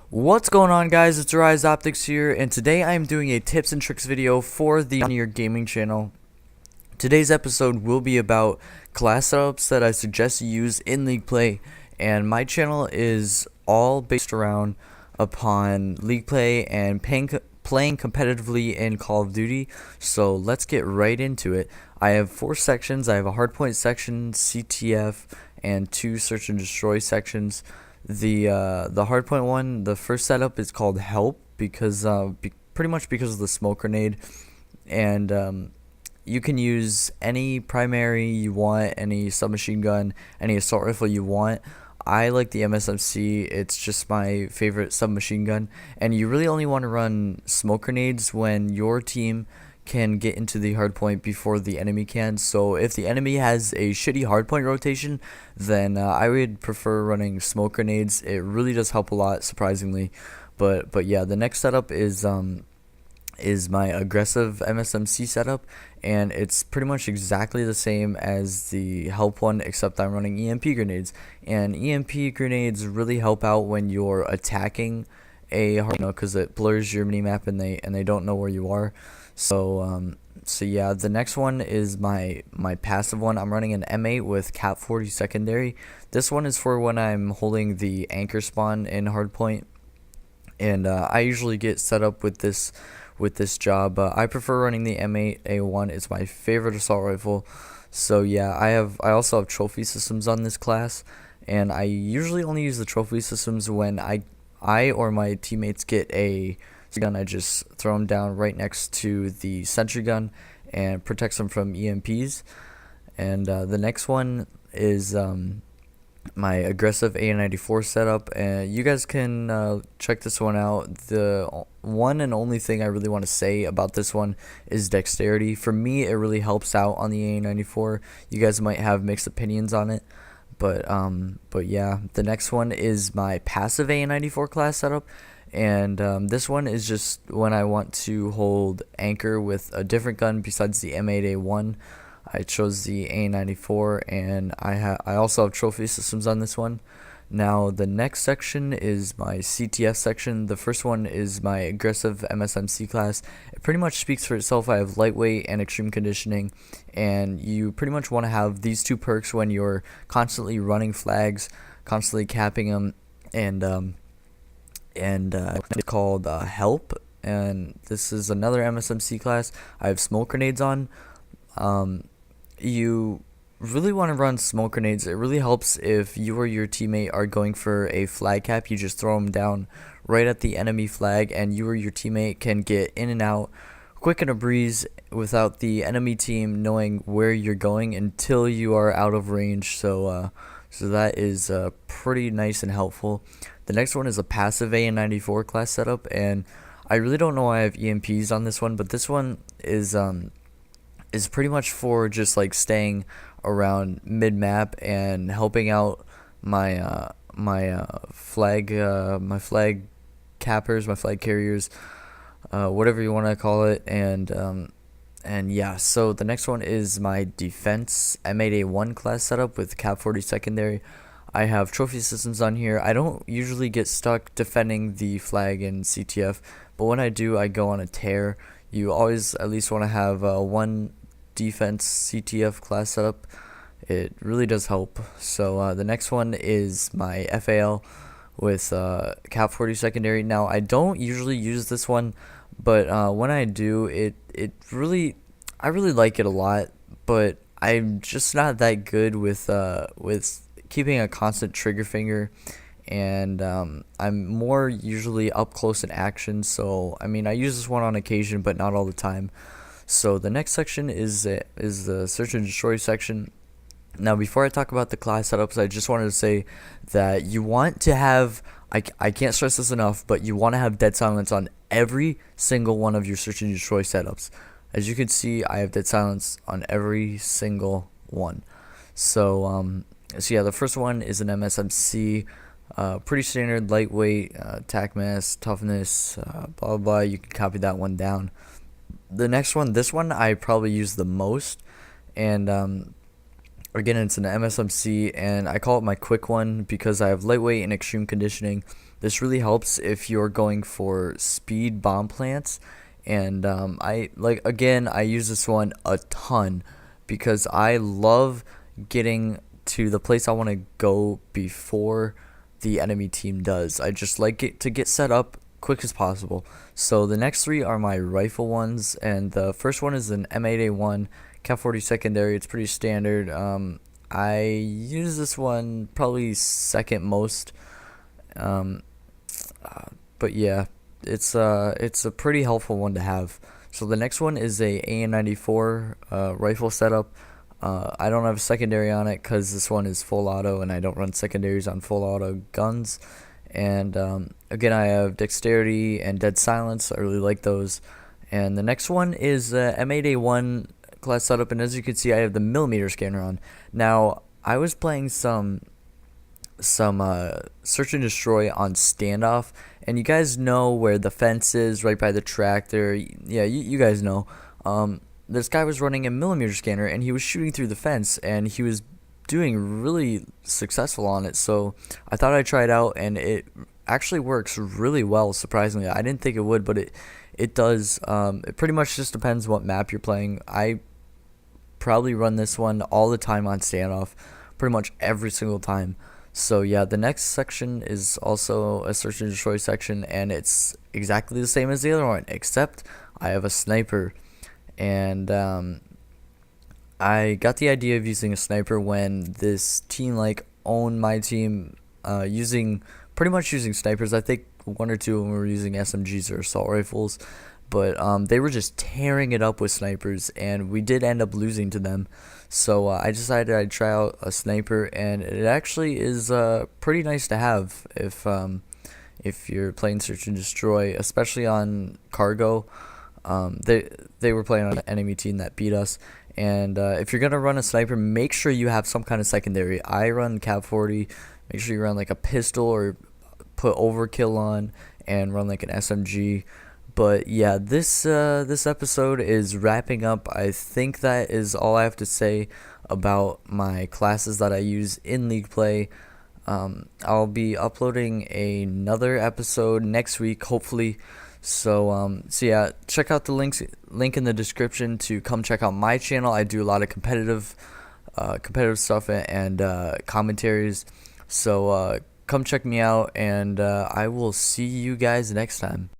What's going on, guys? It's Rise Optics here, and today I am doing a tips and tricks video for the On Your Gaming channel. Today's episode will be about class setups that I suggest you use in League Play, and my channel is all based around upon League Play and playing competitively in Call of Duty. So let's get right into it. I have 4 sections. I have a hardpoint section, CTF, and 2 search and destroy sections. The hardpoint one, the first setup is called Help because pretty much because of the smoke grenade, and you can use any primary you want, any submachine gun, any assault rifle you want. I like the MSMC. It's just my favorite submachine gun, and you really only want to run smoke grenades when your team can get into the hardpoint before the enemy can. So if the enemy has a shitty hardpoint rotation, then I would prefer running smoke grenades. It really does help a lot, surprisingly. But yeah, the next setup is my aggressive MSMC setup, and it's pretty much exactly the same as the help one, except I'm running EMP grenades. And EMP grenades really help out when you're attacking a because it blurs your minimap and they don't know where you are. So yeah, the next one is my passive one. I'm running an M8 with Cap 40 secondary. This one is for when I'm holding the anchor spawn in hardpoint, and I usually get set up with this job. I prefer running the M8A1. It's my favorite assault rifle. So yeah, I also have trophy systems on this class, and I usually only use the trophy systems when I or my teammates get a gun. I just throw them down right next to the sentry gun and protects them from EMPs. And the next one is my aggressive A94 setup, and you guys can check this one out. The one and only thing I really want to say about this one is dexterity. For me, it really helps out on the A94. You guys might have mixed opinions on it, but yeah, the next one is my passive A94 class setup, and this one is just when I want to hold anchor with a different gun besides the M8A1. I chose the A94, and I also have trophy systems on this one. Now the next section is my CTF section. The first one is my aggressive MSMC class. It pretty much speaks for itself. I have lightweight and extreme conditioning, and you pretty much want to have these 2 perks when you're constantly running flags, constantly capping them, and it's called Help. And this is another MSMC class. I have smoke grenades on. You really want to run smoke grenades. It really helps if you or your teammate are going for a flag cap. You just throw them down right at the enemy flag, and you or your teammate can get in and out quick in a breeze without the enemy team knowing where you're going until you are out of range. So that is pretty nice and helpful. The next one is a passive A94 class setup, and I really don't know why I have EMPs on this one, but this one is pretty much for just like staying around mid map and helping out my flag cappers, my flag carriers, whatever you want to call it. And yeah, so the next one is my defense M8A1 class setup with Cap 40 secondary. I have trophy systems on here. I don't usually get stuck defending the flag in CTF, but when I do, I go on a tear. You always at least want to have one defense CTF class setup. It really does help. So the next one is my FAL with Cap 40 secondary. Now I don't usually use this one, but when I do, I really like it a lot. But I'm just not that good with keeping a constant trigger finger, and I'm more usually up close in action. So I mean, I use this one on occasion, but not all the time. So the next section is the search and destroy section. Now before I talk about the class setups, I just wanted to say that you want to have, I can't stress this enough, but you want to have dead silence on every single one of your search and destroy setups. As you can see, I have dead silence on every single one. So yeah, the first one is an MSMC, pretty standard, lightweight, attack mass, toughness, blah blah blah. You can copy that one down. The next one, this one I probably use the most, and again, it's an MSMC, and I call it my quick one because I have lightweight and extreme conditioning. This really helps if you're going for speed bomb plants. And I use this one a ton because I love getting to the place I want to go before the enemy team does. I just like it to get set up quick as possible. So the next three are my rifle ones, and the first one is an M8A1 Cat 40 secondary. It's pretty standard. I use this one probably second most. Um, but yeah, it's a pretty helpful one to have. So the next one is a AN94 rifle setup. I don't have a secondary on it because this one is full auto, and I don't run secondaries on full auto guns. And again, I have dexterity and dead silence. I really like those. And the next one is M8A1 class setup, and as you can see, I have the millimeter scanner on. Now, I was playing some search and destroy on standoff, and you guys know where the fence is, right by the tractor. Yeah, you guys know. This guy was running a millimeter scanner, and he was shooting through the fence, and he was doing really successful on it. So I thought I'd try it out, and it actually works really well, surprisingly. I didn't think it would, but it does. It pretty much just depends what map you're playing. I probably run this one all the time on standoff, pretty much every single time. So yeah, the next section is also a search and destroy section, and it's exactly the same as the other one, except I have a sniper. And I got the idea of using a sniper when this team owned my team, pretty much using snipers. I think one or two of them were using SMGs or assault rifles, but they were just tearing it up with snipers, and we did end up losing to them. So I decided I'd try out a sniper, and it actually is pretty nice to have if you're playing search and destroy, especially on cargo. They were playing on an enemy team that beat us, and if you're gonna run a sniper, make sure you have some kind of secondary. I run Cat 40. Make sure you run like a pistol or put overkill on and run like an SMG. But yeah, this episode is wrapping up. I think that is all I have to say about my classes that I use in League Play. I'll be uploading another episode next week, hopefully. So yeah, check out the link in the description to come check out my channel. I do a lot of competitive stuff and commentaries. So come check me out, and I will see you guys next time.